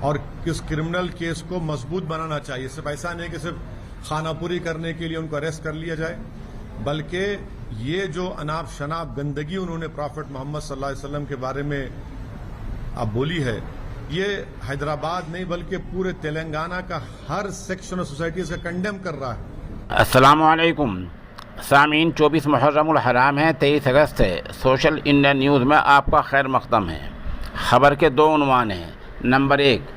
اور کس criminal case کو مضبوط بنانا چاہیے. صرف ایسا نہیں کہ صرف خانہ پوری کرنے کے لیے ان کو اریسٹ کر لیا جائے، بلکہ یہ جو اناپ شناپ گندگی انہوں نے پرافٹ محمد صلی اللہ علیہ وسلم کے بارے میں اب بولی ہے، یہ حیدرآباد نہیں بلکہ پورے تلنگانہ کا ہر سیکشن آف سوسائٹی اس کا کنڈیم کر رہا ہے. السلام علیکم سامعین، 24 محرم الحرام ہے، 23 اگست ہے. سوشل انڈیا نیوز میں آپ کا خیر مقدم ہے. خبر کے دو عنوان ہیں. نمبر 1،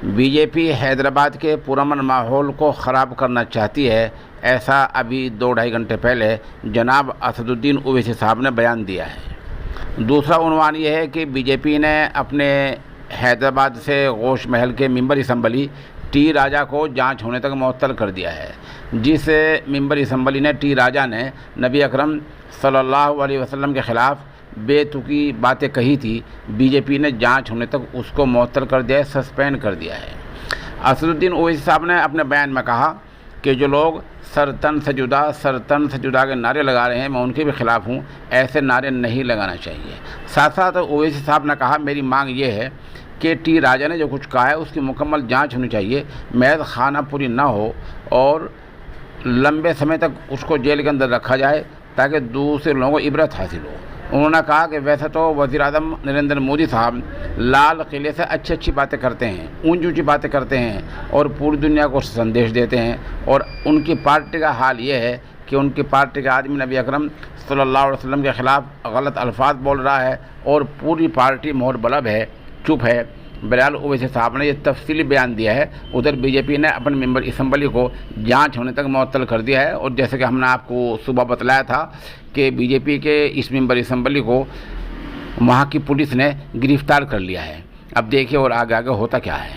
بی جے پی حیدرآباد کے پرامن ماحول کو خراب کرنا چاہتی ہے، ایسا ابھی 2-2.5 گھنٹے پہلے جناب اسد الدین اویسی صاحب نے بیان دیا ہے. دوسرا عنوان یہ ہے کہ بی جے پی نے اپنے حیدرآباد سے گوش محل کے ممبر اسمبلی ٹی راجا کو جانچ ہونے تک معطل کر دیا ہے. جس ممبر اسمبلی نے ٹی راجا نے نبی اکرم صلی اللہ علیہ وسلم کے خلاف بے تکی باتیں کہی تھی، بی جے پی نے جانچ ہونے تک اس کو معطل کر دیا ہے، سسپینڈ کر دیا ہے. اسد الدین اویسی صاحب نے اپنے بیان میں کہا کہ جو لوگ سر تن سے جدا کے نعرے لگا رہے ہیں، میں ان کے بھی خلاف ہوں، ایسے نعرے نہیں لگانا چاہیے. ساتھ ساتھ اویسی صاحب نے کہا میری مانگ یہ ہے کہ ٹی راجا نے جو کچھ کہا ہے اس کی مکمل جانچ ہونی چاہیے، محض خانہ پوری نہ ہو اور لمبے سمے تک اس کو جیل کے اندر رکھا جائے تاکہ دوسرے لوگوں کو عبرت حاصل ہو. انہوں نے کہا کہ ویسے تو وزیر اعظم نریندر مودی صاحب لال قلعے سے اچھی باتیں کرتے ہیں، اونچی باتیں کرتے ہیں اور پوری دنیا کو سندیش دیتے ہیں، اور ان کی پارٹی کا حال یہ ہے کہ ان کی پارٹی کا آدمی نبی اکرم صلی اللہ علیہ وسلم کے خلاف غلط الفاظ بول رہا ہے اور پوری پارٹی مہر بلب ہے، چپ ہے. بہرحال اویسی صاحب نے یہ تفصیلی بیان دیا ہے. ادھر بی جے پی نے اپنے ممبر اسمبلی کو جانچ ہونے تک معطل کر دیا ہے، اور جیسے کہ ہم نے آپ کو صبح بتلایا تھا کہ بی جے پی کے اس ممبر اسمبلی کو وہاں کی پولیس نے گرفتار کر لیا ہے. اب دیکھیے اور آگے ہوتا کیا ہے.